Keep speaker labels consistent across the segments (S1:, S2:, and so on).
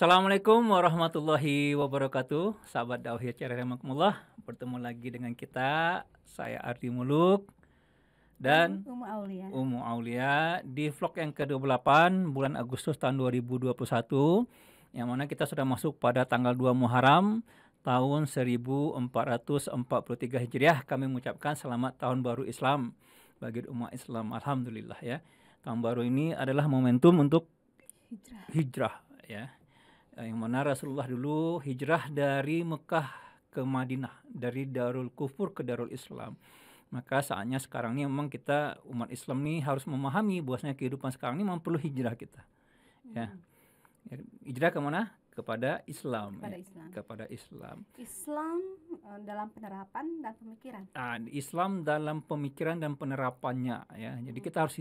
S1: Assalamualaikum warahmatullahi wabarakatuh. Sahabat Dauhiyah Rahimakumullah, bertemu lagi dengan kita. Saya Ardi Muluk dan
S2: Umu Aulia.
S1: Umu Aulia di vlog yang ke-28 bulan Agustus tahun 2021, yang mana kita sudah masuk pada tanggal 2 Muharram tahun 1443 Hijriah. Kami mengucapkan selamat tahun baru Islam bagi umat Islam. Alhamdulillah ya. Tahun baru ini adalah momentum untuk hijrah ya. Yang mana Rasulullah dulu hijrah dari Mekah ke Madinah, dari Darul Kufur ke Darul Islam. Maka saatnya sekarang ini memang kita umat Islam ini harus memahami bahwasanya kehidupan sekarang ini memang perlu hijrah kita. Ya. Hijrah kemana? Kepada Islam. Kepada Islam.
S2: Islam dalam penerapan dan pemikiran.
S1: Islam dalam pemikiran dan penerapannya ya. Jadi kita harus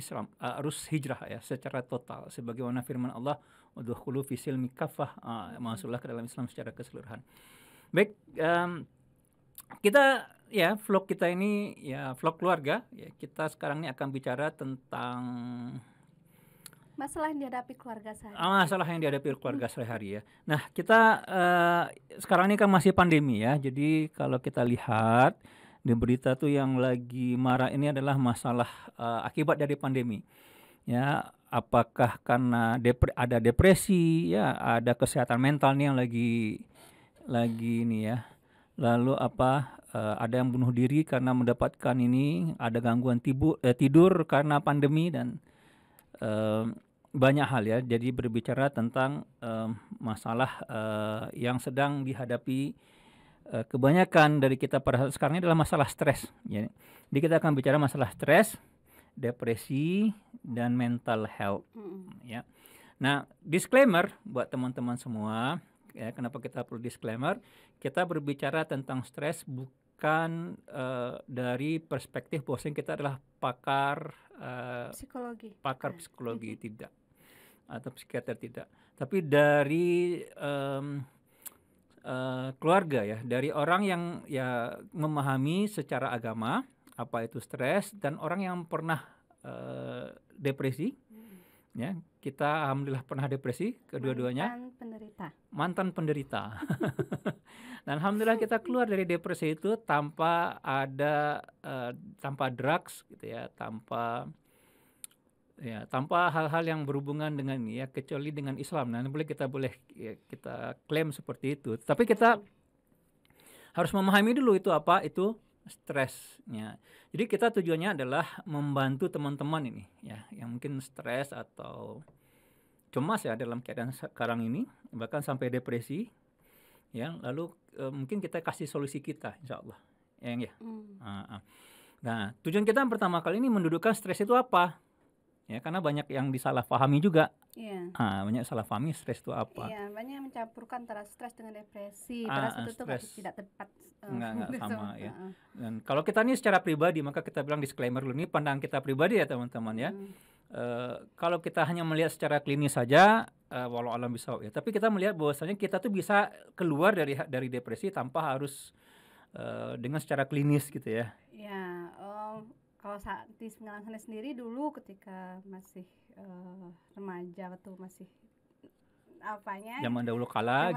S1: hijrah ya secara total. Sebagaimana firman Allah, "Udkhulu fi silmi kaffah." Masuklah ke dalam Islam secara keseluruhan. Baik, kita ya vlog kita ini ya vlog keluarga ya. Kita sekarang ini akan bicara tentang
S2: masalah yang dihadapi keluarga saya.
S1: Masalah yang dihadapi keluarga sehari-hari ya. Nah, kita sekarang ini kan masih pandemi ya. Jadi kalau kita lihat di berita tuh yang lagi marak ini adalah masalah akibat dari pandemi. Ya, apakah karena ada depresi ya, ada kesehatan mental nih yang lagi ini ya. Lalu ada yang bunuh diri karena mendapatkan ini, ada gangguan tidur karena pandemi dan banyak hal ya. Jadi berbicara tentang masalah yang sedang dihadapi kebanyakan dari kita pada saat sekarang ini adalah masalah stres. Ya. Jadi kita akan bicara masalah stres, depresi, dan mental health. Ya. Nah, disclaimer buat teman-teman semua. Ya, kenapa kita perlu disclaimer? Kita berbicara tentang stres bukan dari perspektif bahwa kita adalah pakar psikologi tidak, atau psikiater tidak, tapi dari keluarga ya, dari orang yang ya memahami secara agama apa itu stres, dan orang yang pernah depresi. Ya, kita alhamdulillah pernah depresi kedua-duanya. Mantan penderita. Dan alhamdulillah kita keluar dari depresi itu tanpa drugs gitu ya, tanpa hal-hal yang berhubungan dengan ya, kecuali dengan Islam. Nah, kita boleh klaim seperti itu. Tapi kita harus memahami dulu itu apa itu stresnya. Jadi kita tujuannya adalah membantu teman-teman ini ya, yang mungkin stres atau cemas ya dalam keadaan sekarang ini, bahkan sampai depresi ya. Lalu mungkin kita kasih solusi kita, insya Allah ya. Nah, tujuan kita yang pertama kali ini mendudukkan stres itu apa ya, karena banyak yang disalahpahami juga. Iya. Banyak salah pahami stres itu apa.
S2: Iya, banyak yang mencampurkan antara stres dengan depresi. Padahal itu tidak tepat.
S1: Nggak sama ya. Dan kalau kita ini secara pribadi, maka kita bilang disclaimer dulu, ini pandangan kita pribadi ya teman-teman ya. Kalau kita hanya melihat secara klinis saja, walau alam bisawab ya. Tapi kita melihat bahwasanya kita tuh bisa keluar dari depresi tanpa harus dengan secara klinis gitu ya.
S2: Ya, kalau saat di pengalaman saya sendiri dulu ketika masih remaja, waktu masih
S1: zaman dahulu kala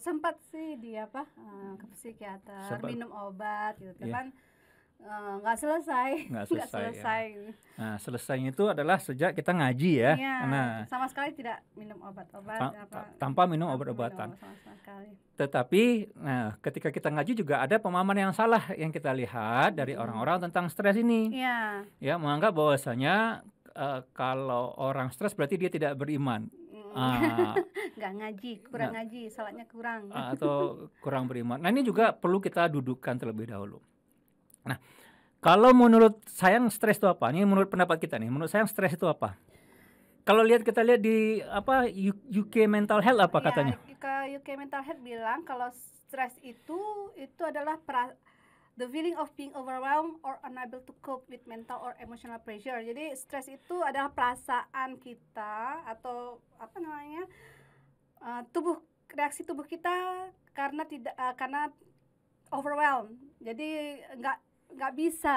S2: sempat sih ke psikiater, minum obat gitu kan. Nggak selesai.
S1: Ya. Nah, selesainya itu adalah sejak kita ngaji ya. Nah,
S2: sama sekali tidak minum obat-obat
S1: tanpa minum obat-obatan. Tetapi nah, ketika kita ngaji juga ada pemahaman yang salah yang kita lihat dari orang-orang tentang stres ini. Ya, menganggap bahwasanya kalau orang stres berarti dia tidak beriman.
S2: Nggak ngaji, kurang ngaji, salatnya kurang.
S1: Atau kurang beriman. Nah, ini juga perlu kita dudukkan terlebih dahulu. Nah, kalau menurut saya stres itu apa? Ini menurut pendapat kita nih. Menurut saya stres itu apa? Kalau kita lihat di UK Mental Health apa katanya?
S2: UK Mental Health bilang kalau stres itu adalah the feeling of being overwhelmed or unable to cope with mental or emotional pressure. Jadi stres itu adalah perasaan kita atau reaksi tubuh kita karena overwhelmed. Jadi nggak bisa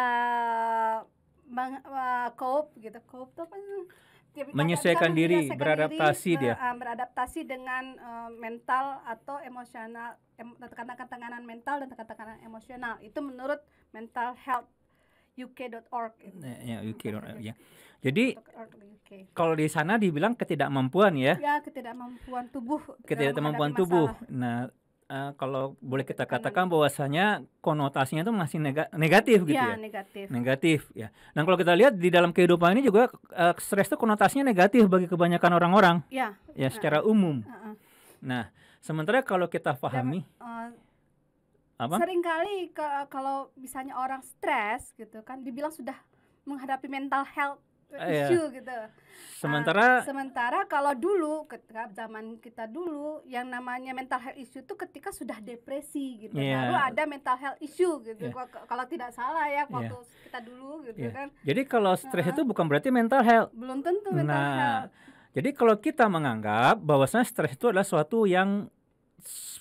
S2: cope gitu. Cope itu apa?
S1: Menyesuaikan diri, beradaptasi dia.
S2: Beradaptasi dengan mental atau emosional, tekanan mental dan tekanan emosional. Itu menurut mentalhealthuk.org.
S1: Ya, UK.org ya. Jadi
S2: UK.
S1: kalau di sana dibilang ketidakmampuan ya.
S2: Ya, ketidakmampuan tubuh.
S1: Ketidakmampuan tubuh. Nah, kalau boleh kita katakan bahwasanya konotasinya itu masih negatif gitu ya. Negatif ya. Nah, kalau kita lihat di dalam kehidupan ini juga stres itu konotasinya negatif bagi kebanyakan orang-orang. Ya, secara umum. Nah, sementara kalau kita pahami
S2: seringkali kalau misalnya orang stres gitu kan dibilang sudah menghadapi mental health issue gitu. Sementara kalau dulu ketika zaman kita dulu yang namanya mental health issue itu ketika sudah depresi gitu. Baru ada mental health issue gitu. Kalau tidak salah ya waktu kita dulu gitu kan.
S1: Jadi kalau stres itu bukan berarti mental health.
S2: Belum tentu mental health.
S1: Jadi kalau kita menganggap bahwasanya stres itu adalah suatu yang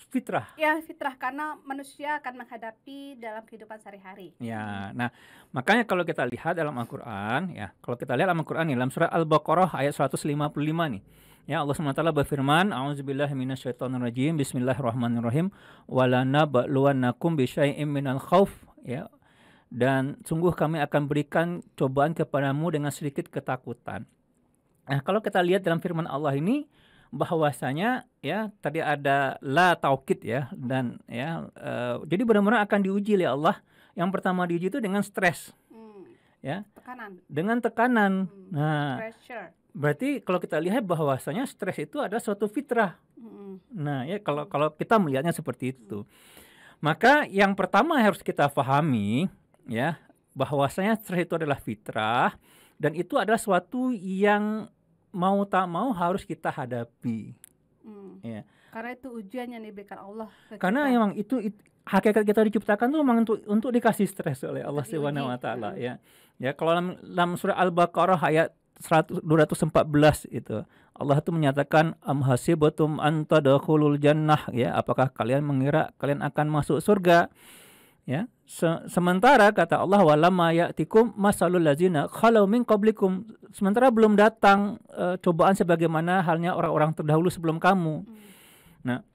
S1: fitrah.
S2: Ya, fitrah karena manusia akan menghadapi dalam kehidupan sehari-hari.
S1: Ya, nah makanya kalau kita lihat dalam Al-Quran, ya, kalau kita lihat dalam Al-Quran dalam surah Al-Baqarah ayat 155 nih, ya Allah SWT berfirman, A'udzubillahi minasyaitonirrajim, Bismillahirrahmanirrahim, walanabluwannakum bisyai'im minal khauf, ya, dan sungguh kami akan berikan cobaan kepadamu dengan sedikit ketakutan. Nah, kalau kita lihat dalam firman Allah ini bahwasanya ya tadi ada la taukid ya dan ya jadi benar-benar akan diuji oleh Allah. Yang pertama diuji itu dengan stres. Ya. Dengan tekanan. Nah, pressure. Berarti kalau kita lihat bahwasanya stres itu ada suatu fitrah. Nah, ya kalau kita melihatnya seperti itu. Maka yang pertama harus kita pahami ya bahwasanya stres itu adalah fitrah dan itu adalah suatu yang mau tak mau harus kita hadapi. Ya.
S2: Karena itu ujian yang diberikan Allah.
S1: Karena memang itu hakikat kita diciptakan tuh memang untuk dikasih stres oleh Allah Subhanahu wa taala ya. Ya, kalau dalam surah Al-Baqarah ayat 214 itu Allah itu menyatakan am hasibatum an tadkhulul jannah ya, apakah kalian mengira kalian akan masuk surga? Ya, sementara kata Allah walamma ya'tikum masalul ladzina khalau min qablikum, sementara belum datang cobaan sebagaimana halnya orang-orang terdahulu sebelum kamu. Nah,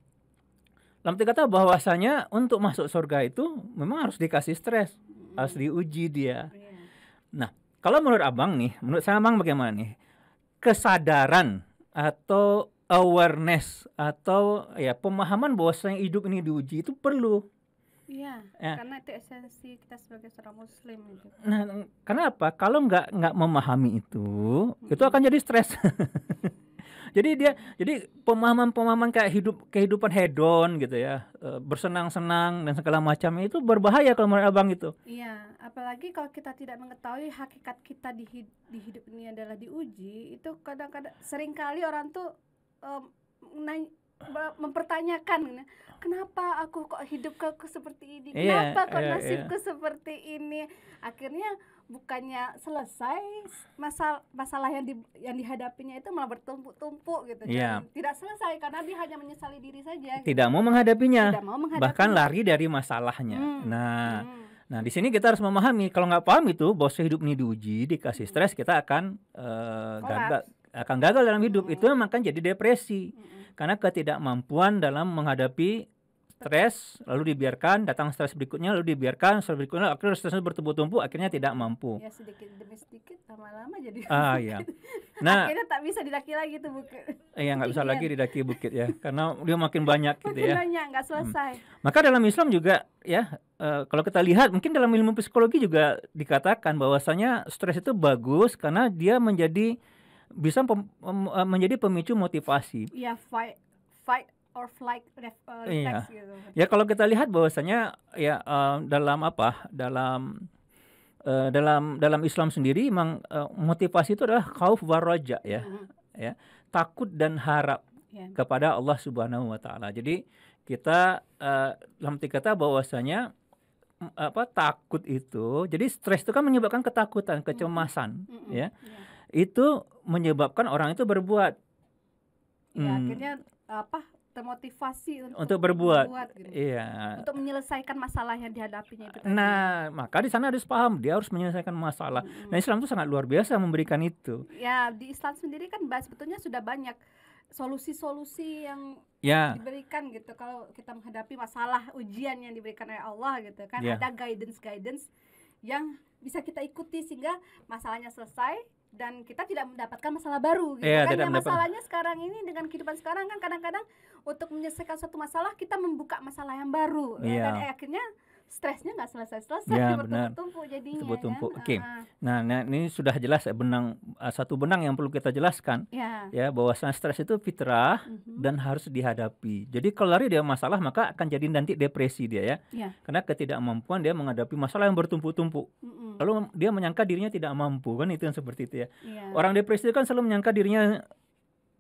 S1: dalam kata bahwasanya untuk masuk surga itu memang harus dikasih stres, harus diuji dia. Nah, kalau menurut Abang nih, menurut saya Abang bagaimana nih? Kesadaran atau awareness atau ya pemahaman bahwasanya hidup ini diuji itu perlu.
S2: Iya, karena itu esensi kita sebagai seorang muslim gitu.
S1: Nah, kenapa? Kalau nggak memahami itu akan jadi stres. jadi pemahaman kayak kehidupan hedon gitu ya, bersenang-senang dan segala macamnya itu berbahaya kalau menurut Abang itu.
S2: Iya, apalagi kalau kita tidak mengetahui hakikat kita di hidup ini adalah diuji, itu kadang-kadang seringkali orang tuh mempertanyakan, kenapa aku kok hidup aku seperti ini, kenapa kok nasibku seperti ini. Akhirnya bukannya selesai masalah yang dihadapinya itu malah bertumpuk-tumpuk gitu. Tidak selesai karena dia hanya menyesali diri saja.
S1: Tidak mau menghadapinya. Bahkan lari dari masalahnya. Nah di sini kita harus memahami, kalau nggak paham itu bahwa hidup ini diuji, dikasih stres, kita akan gagal dalam hidup. Itu yang akan jadi depresi. Karena ketidakmampuan dalam menghadapi stres, lalu dibiarkan datang stres berikutnya, lalu dibiarkan stres berikutnya, akhirnya stresnya bertumpuk-tumpuk, akhirnya tidak mampu.
S2: Ya sedikit demi sedikit, lama-lama jadi.
S1: Iya. Nah,
S2: akhirnya tak bisa didaki lagi tuh bukit.
S1: Iya, nggak bisa lagi didaki bukit ya, karena dia makin banyak gitu ya.
S2: Makin banyak, nggak selesai.
S1: Maka dalam Islam juga ya, kalau kita lihat mungkin dalam ilmu psikologi juga dikatakan bahwasanya stres itu bagus karena dia bisa menjadi pemicu motivasi.
S2: Iya, fight or flight reflex gitu.
S1: Ya kalau kita lihat bahwasanya ya dalam Islam sendiri memang motivasi itu adalah khauf wa raja ya. Ya, takut dan harap kepada Allah Subhanahu wa taala. Jadi kita dalam kata bahwasanya takut itu, jadi stres itu kan menyebabkan ketakutan, kecemasan ya. Itu menyebabkan orang itu berbuat.
S2: Ya, akhirnya termotivasi
S1: untuk berbuat.
S2: gitu.
S1: Iya.
S2: Untuk menyelesaikan masalah yang dihadapinya itu tadi.
S1: Nah, maka di sana harus paham dia harus menyelesaikan masalah. Nah, Islam itu sangat luar biasa memberikan itu.
S2: Ya, di Islam sendiri kan sebetulnya sudah banyak solusi-solusi yang
S1: Ya,
S2: diberikan gitu kalau kita menghadapi masalah ujian yang diberikan oleh Allah gitu kan.
S1: Ya.
S2: Ada guidance yang bisa kita ikuti sehingga masalahnya selesai dan kita tidak mendapatkan masalah baru gitu
S1: Iya,
S2: kan.
S1: tidak
S2: Yang
S1: mendapat-
S2: masalahnya sekarang ini dengan kehidupan sekarang kan kadang-kadang untuk menyelesaikan suatu masalah kita membuka masalah yang baru
S1: Iya.
S2: dan akhirnya stresnya nggak selesai-selesai,
S1: Ya, benar.
S2: bertumpuk-tumpuk jadinya
S1: Bertumpuk.
S2: kan.
S1: Oke. Nah, ini sudah jelas ya, satu benang yang perlu kita jelaskan
S2: Ya.
S1: ya, bahwasanya stres itu fitrah dan harus dihadapi. Jadi kalau lari dia masalah maka akan jadi nanti depresi dia ya.
S2: Ya.
S1: Karena ketidakmampuan dia menghadapi masalah yang bertumpuk-tumpuk.
S2: Mm-mm.
S1: Lalu dia menyangka dirinya tidak mampu, kan itu yang seperti itu ya.
S2: Iya.
S1: Orang depresi itu kan selalu menyangka dirinya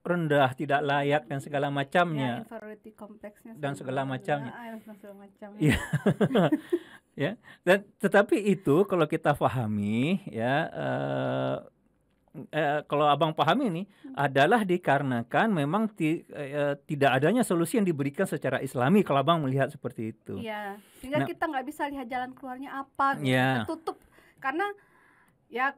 S1: rendah, tidak layak dan segala
S2: Ya,
S1: macamnya.
S2: inferiority complex-nya
S1: Dan segala macamnya.
S2: dan segala macamnya.
S1: Iya. Ya. Dan tetapi itu kalau kita pahami ya, kalau abang pahami ini adalah dikarenakan memang tidak adanya solusi yang diberikan secara Islami kalau abang melihat seperti itu.
S2: Iya, sehingga
S1: Nah.
S2: kita nggak bisa lihat jalan keluarnya apa gitu.
S1: Iya.
S2: Tertutup karena ya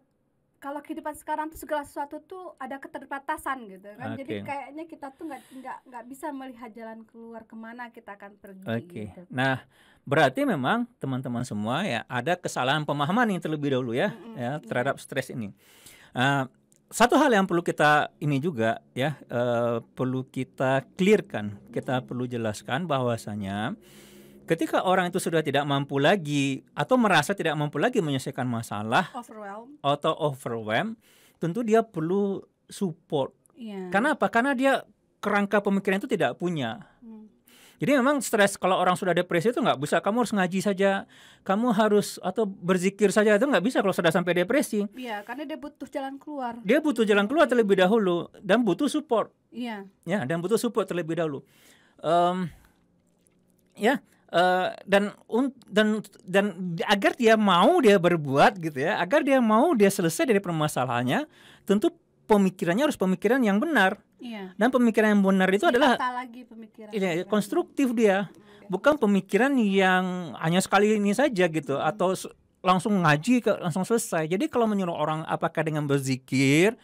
S2: kalau kehidupan sekarang tuh segala sesuatu tuh ada keterbatasan gitu kan. Jadi
S1: Oke.
S2: kayaknya kita tuh nggak bisa melihat jalan keluar kemana kita akan pergi
S1: Oke.
S2: gitu.
S1: Nah, berarti memang teman-teman semua ya ada kesalahan pemahaman yang terlebih dahulu ya, ya terhadap stres ini. Satu hal yang perlu kita ini juga ya, perlu kita clearkan, kita perlu jelaskan bahwasanya ketika orang itu sudah tidak mampu lagi atau merasa tidak mampu lagi menyelesaikan masalah
S2: Overwhelmed.
S1: atau overwhelm, tentu dia perlu support.
S2: Iya.
S1: Karena apa? Karena dia kerangka pemikiran itu tidak punya.
S2: Hmm.
S1: Jadi memang stres kalau orang sudah depresi itu nggak bisa, kamu harus ngaji saja, kamu harus atau berzikir saja, itu nggak bisa kalau sudah sampai depresi.
S2: Iya, karena dia butuh jalan keluar.
S1: Dia butuh jalan keluar terlebih dahulu dan butuh support,
S2: Iya.
S1: ya, dan butuh support terlebih dahulu. Ya, dan agar dia mau dia berbuat gitu ya, agar dia mau dia selesai dari permasalahannya, tentu pemikirannya harus pemikiran yang benar.
S2: Iya.
S1: Dan pemikiran yang benar itu adalah
S2: Ditata lagi pemikiran.
S1: ini konstruktif dia, bukan pemikiran yang hanya sekali ini saja gitu atau langsung ngaji langsung selesai. Jadi kalau menyuruh orang apakah dengan berzikir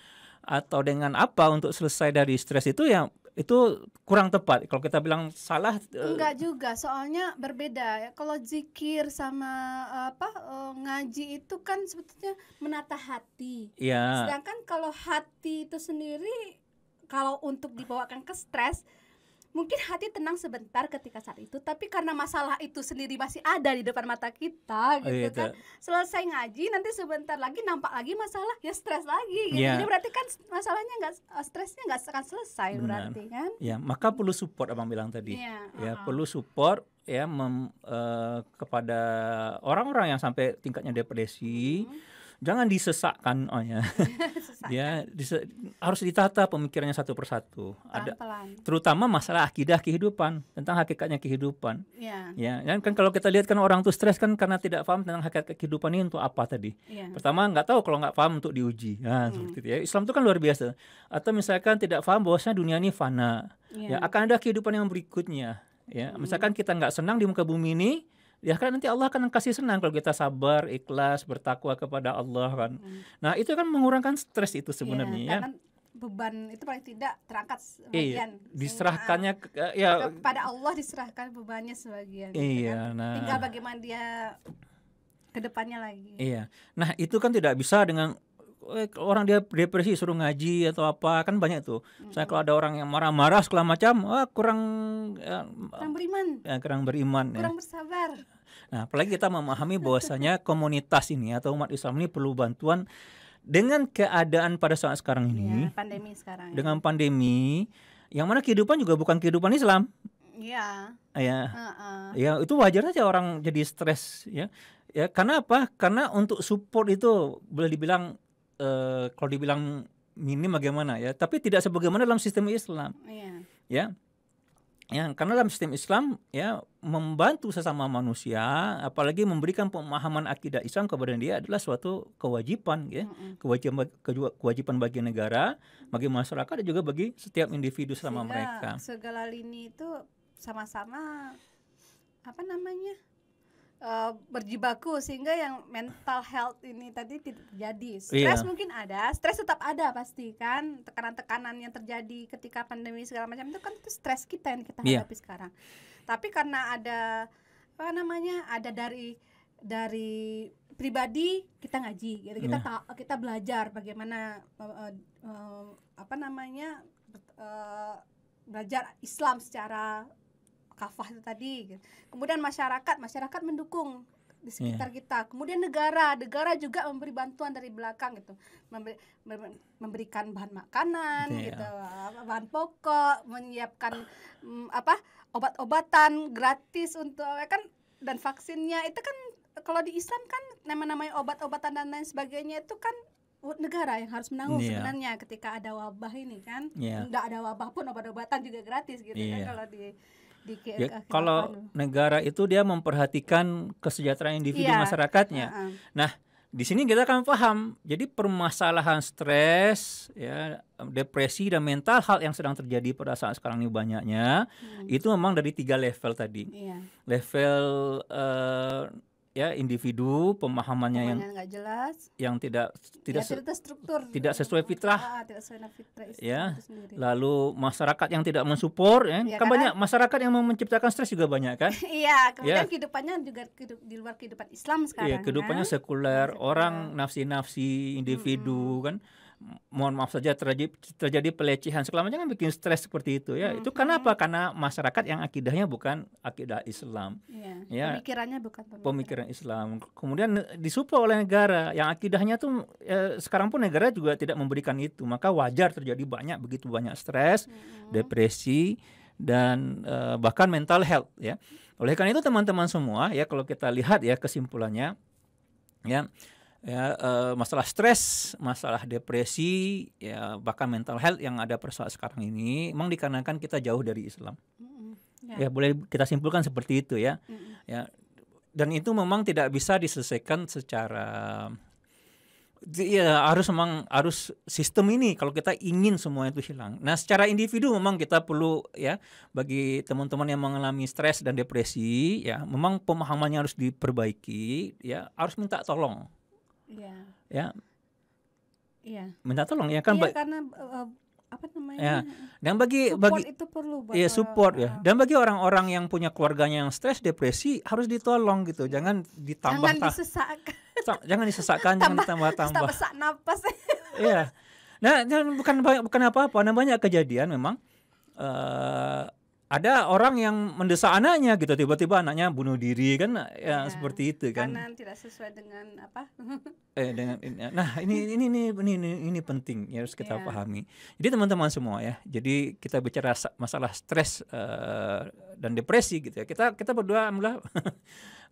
S1: atau dengan apa untuk selesai dari stres itu ya itu kurang tepat. Kalau kita bilang salah,
S2: Enggak juga, soalnya berbeda ya. Kalau zikir sama ngaji itu kan sebetulnya menata hati.
S1: ya
S2: Sedangkan kalau hati itu sendiri, kalau untuk dibawakan ke stres, mungkin hati tenang sebentar ketika saat itu, tapi karena masalah itu sendiri masih ada di depan mata kita gitu
S1: gitu.
S2: kan. Selesai ngaji nanti sebentar lagi nampak lagi masalah, ya stres lagi gitu.
S1: Iya.
S2: Jadi berarti kan masalahnya stresnya nggak akan selesai.
S1: Benar.
S2: Berarti kan.
S1: Ya, maka perlu support abang bilang tadi.
S2: Iya,
S1: Ya, perlu support ya kepada orang-orang yang sampai tingkatnya depresi. Jangan disesakkan, ya, harus ditata pemikirannya satu persatu. Ada
S2: Pelan-pelan.
S1: terutama masalah akidah kehidupan, tentang hakikatnya kehidupan.
S2: Iya.
S1: Ya, kan kalau kita lihat kan orang tuh stres kan karena tidak paham tentang hakikat kehidupan ini untuk apa tadi.
S2: Iya.
S1: Pertama nggak tahu, kalau nggak paham untuk diuji. Nah, seperti itu ya. Islam itu kan luar biasa. Atau misalkan tidak paham bahwasanya dunia ini fana. Ya,
S2: Iya.
S1: akan ada kehidupan yang berikutnya. Ya, misalkan kita nggak senang di muka bumi ini, ya kan nanti Allah akan kasih senang kalau kita sabar, ikhlas, bertakwa kepada Allah kan. Nah, itu kan mengurangkan stres itu sebenarnya
S2: Iya,
S1: ya.
S2: karena beban itu paling tidak terangkat
S1: Iya,
S2: sebagian.
S1: diserahkannya ya.
S2: Kepada Allah diserahkan bebannya sebagian.
S1: Iya,
S2: kan.
S1: nah.
S2: Tinggal bagaimana dia ke depannya lagi.
S1: Iya. Nah, itu kan tidak bisa dengan orang dia depresi suruh ngaji atau apa, kan banyak tuh. Misalnya kalau ada orang yang marah-marah segala macam, kurang
S2: Kurang beriman,
S1: ya.
S2: kurang bersabar.
S1: Nah, apalagi kita memahami bahwasanya komunitas ini atau umat Islam ini perlu bantuan dengan keadaan pada saat sekarang ini,
S2: Ya, pandemi sekarang.
S1: dengan pandemi, yang mana kehidupan juga bukan kehidupan Islam.
S2: Iya.
S1: Ya,
S2: Heeh.
S1: ya itu wajar saja orang jadi stres ya. Ya, karena apa? Karena untuk support itu boleh dibilang kalau dibilang minim bagaimana ya, tapi tidak sebagaimana dalam sistem Islam
S2: Iya.
S1: ya. Ya, karena dalam sistem Islam ya membantu sesama manusia, apalagi memberikan pemahaman akidah Islam kepada dia adalah suatu kewajiban ya, kewajiban bagi negara, bagi masyarakat dan juga bagi setiap individu sama
S2: Sehingga
S1: mereka.
S2: segala lini itu sama-sama apa namanya berjibaku sehingga yang mental health ini tadi tidak terjadi. Stres
S1: Iya.
S2: mungkin ada, stres tetap ada pasti kan, tekanan-tekanan yang terjadi ketika pandemi segala macam itu kan itu stres kita yang kita
S1: Iya.
S2: hadapi sekarang. Tapi karena ada apa namanya, ada dari pribadi kita ngaji gitu, kita belajar bagaimana apa namanya belajar Islam secara kafah itu tadi gitu. Kemudian masyarakat mendukung di sekitar kita. Kemudian negara juga memberi bantuan dari belakang gitu, memberikan bahan makanan gitu, bahan pokok, menyiapkan obat-obatan gratis untuk kan, dan vaksinnya itu kan kalau di Islam kan namanya obat-obatan dan lain sebagainya itu kan negara yang harus menanggung sebenarnya ketika ada wabah ini kan. Nggak ada wabah pun obat-obatan juga gratis gitu kan kalau di
S1: kalau negara itu dia memperhatikan kesejahteraan individu masyarakatnya. Nah, di sini kita akan paham. Jadi permasalahan stres, ya, depresi dan mental health yang sedang terjadi pada saat sekarang ini banyaknya, itu memang dari 3 level tadi. Level ya individu, pemahamannya yang
S2: nggak jelas,
S1: yang tidak
S2: terstruktur,
S1: tidak sesuai fitrah,
S2: tidak sesuai fitrah
S1: ya.
S2: itu sendiri.
S1: Lalu masyarakat yang tidak mensupport, ya, kan banyak masyarakat yang menciptakan stres juga banyak kan.
S2: Iya, kemudian kehidupannya juga di luar kehidupan Islam sekarang.
S1: Iya, kehidupannya kan? Sekuler, orang nafsi-nafsi individu kan. Mohon maaf saja terjadi pelecehan segala macam kan bikin stres seperti itu ya. Itu kenapa? Karena masyarakat yang akidahnya bukan akidah Islam.
S2: Ya, pemikirannya bukan
S1: pemikiran Islam. Kemudian disupport oleh negara yang akidahnya tuh sekarang pun negara juga tidak memberikan itu. Maka wajar terjadi begitu banyak stres, depresi dan bahkan mental health ya. Oleh karena itu teman-teman semua ya, kalau kita lihat ya kesimpulannya ya, masalah stres, masalah depresi, ya bahkan mental health yang ada pada saat sekarang ini memang dikarenakan kita jauh dari Islam. Ya boleh kita simpulkan seperti itu ya. Ya, dan itu memang tidak bisa diselesaikan secara harus sistem ini kalau kita ingin semua itu hilang. Nah, secara individu memang kita perlu ya, bagi teman-teman yang mengalami stres dan depresi ya, memang pemahamannya harus diperbaiki ya, harus minta tolong. Ya, minta tolong ya kan,
S2: karena apa namanya?
S1: Ya. Dan bagi
S2: itu perlu buat
S1: support ya. Dan bagi orang-orang yang punya keluarganya yang stres, depresi harus ditolong gitu. Jangan ditambah.
S2: Jangan disesakkan.
S1: Jangan disesakkan, jangan ditambah-tambah.
S2: Sesak napas.
S1: Iya. Nah, bukan apa-apa. Nah, banyak kejadian memang ada orang yang mendesak anaknya gitu, tiba-tiba anaknya bunuh diri kan, ya seperti itu kan.
S2: Karena tidak sesuai dengan apa?
S1: Nah, ini penting ya, harus kita pahami. Jadi teman-teman semua ya, jadi kita bicara masalah stres dan depresi gitu ya. Kita berdua alhamdulillah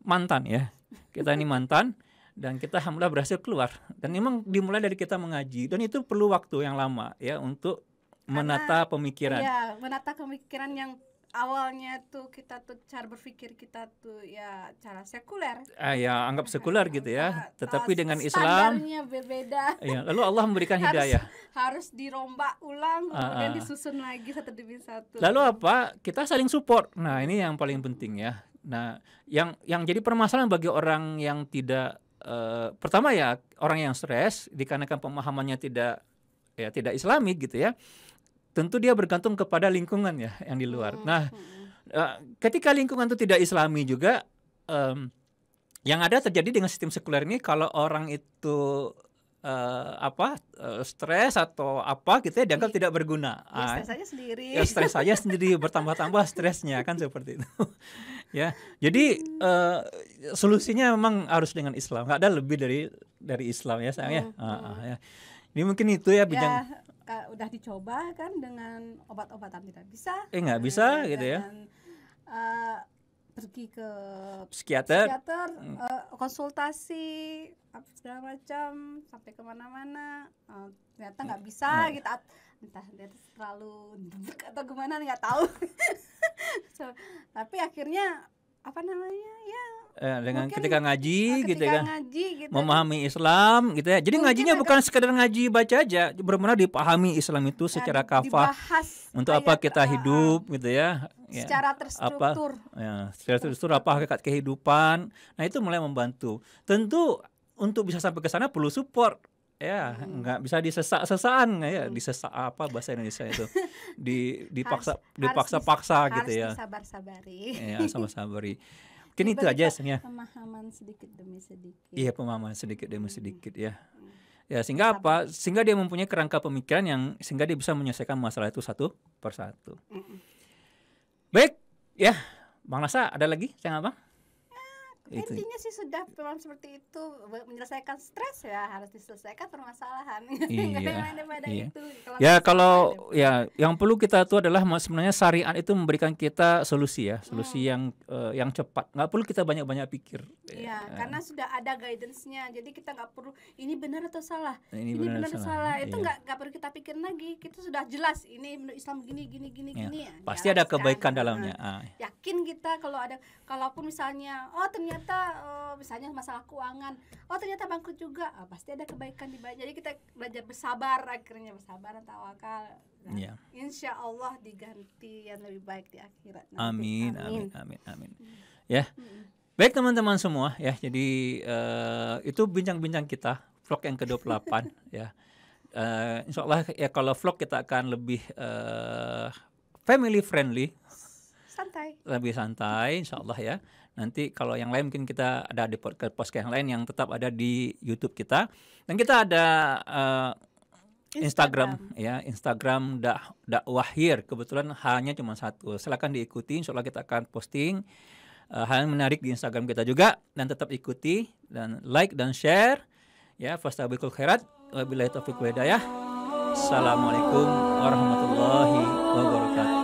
S1: mantan ya. Kita ini mantan dan kita alhamdulillah berhasil keluar. Dan memang dimulai dari kita mengaji, dan itu perlu waktu yang lama ya untuk menata pemikiran.
S2: Iya, menata pemikiran yang awalnya tuh kita tuh cara berpikir kita tuh ya cara sekuler.
S1: Ya anggap sekuler gitu ya. Tetapi dengan Islam
S2: standarnya berbeda.
S1: Ya, lalu Allah memberikan hidayah.
S2: Harus dirombak ulang, kemudian disusun lagi satu demi satu.
S1: Lalu apa? Kita saling support. Nah, ini yang paling penting ya. Nah, yang jadi permasalahan bagi orang yang tidak pertama ya, orang yang stres dikarenakan pemahamannya tidak Islami gitu ya. Tentu dia bergantung kepada lingkungan ya yang di luar. Nah, ketika lingkungan itu tidak Islami juga, yang ada terjadi dengan sistem sekuler ini, kalau orang itu stres atau apa gitu ya, dianggap tidak berguna.
S2: Stres saja sendiri.
S1: Ya, stres saja sendiri, bertambah-tambah stresnya kan seperti itu. Ya, jadi solusinya memang harus dengan Islam. Nggak ada lebih dari Islam ya sayang ya. Ini mungkin itu ya bijak.
S2: Udah dicoba kan dengan obat-obatan tidak bisa.
S1: Nggak bisa gitu ya.
S2: pergi ke
S1: Psikiater.
S2: psikiater, konsultasi segala macam sampai kemana-mana, ternyata nggak bisa gitu, entah dia terlalu atau gimana nggak tahu. So, tapi akhirnya apa namanya ya
S1: Dengan
S2: mungkin
S1: ketika ngaji gitu
S2: ketika
S1: kan,
S2: ngaji gitu
S1: memahami Islam gitu ya. Jadi
S2: mungkin
S1: ngajinya
S2: agak
S1: bukan sekedar ngaji baca aja, benar-benar dipahami Islam itu secara kafah.
S2: dibahas
S1: Untuk apa
S2: ayat,
S1: kita hidup gitu ya. Ya,
S2: secara
S1: apa
S2: terstruktur.
S1: secara terstruktur apa hakikat kehidupan. Nah, itu mulai membantu. Tentu untuk bisa sampai ke sana perlu support. Ya, nggak bisa disesak-sesaan ya, disesak apa bahasa Indonesia itu. Dipaksa-paksa gitu ya.
S2: Harus disabar-sabari.
S1: Ya, sama-sabari. Mungkin itu aja sebenarnya.
S2: Pemahaman sedikit demi sedikit.
S1: Iya, pemahaman sedikit demi sedikit ya. Ya, sehingga apa? Sehingga dia mempunyai kerangka pemikiran yang sehingga dia bisa menyelesaikan masalah itu satu persatu. Baik, ya. Bang Nasa, ada lagi yang apa? Itu.
S2: Intinya sih sudah memang seperti itu, menyelesaikan stres ya harus diselesaikan permasalahan.
S1: Iya.
S2: Itu.
S1: Kalau yang perlu kita tuh adalah sebenarnya syariat itu memberikan kita solusi ya, solusi yang cepat. Nggak perlu kita banyak-banyak pikir.
S2: Iya, karena sudah ada guidance-nya. Jadi kita nggak perlu ini benar atau salah. Ini benar atau salah. Itu nggak perlu kita pikir lagi. Kita sudah jelas ini menurut Islam gini. Ya,
S1: pasti ada kebaikan dalamnya.
S2: Yakin kita kalaupun misalnya misalnya masalah keuangan, ternyata bangkrut juga, pasti ada kebaikan di balik. Jadi kita belajar bersabar, akhirnya bersabar dan tawakal. Insya Allah diganti yang lebih baik di akhirat nanti.
S1: Amin. Ya, baik teman-teman semua ya. Jadi itu bincang-bincang kita vlog yang ke-28 ya. Insya Allah ya, kalau vlog kita akan lebih family friendly, lebih santai insya Allah ya. Nanti kalau yang lain mungkin kita ada di podcast yang lain yang tetap ada di YouTube kita, dan kita ada Instagram ya, Instagram dakwahir, kebetulan hanya cuma satu. Silakan diikuti, insya Allah kita akan posting hal yang menarik di Instagram kita juga, dan tetap ikuti dan like dan share ya. Fastabiqul khairat, wabillahi taufiq wal hidayah. Assalamualaikum warahmatullahi wabarakatuh.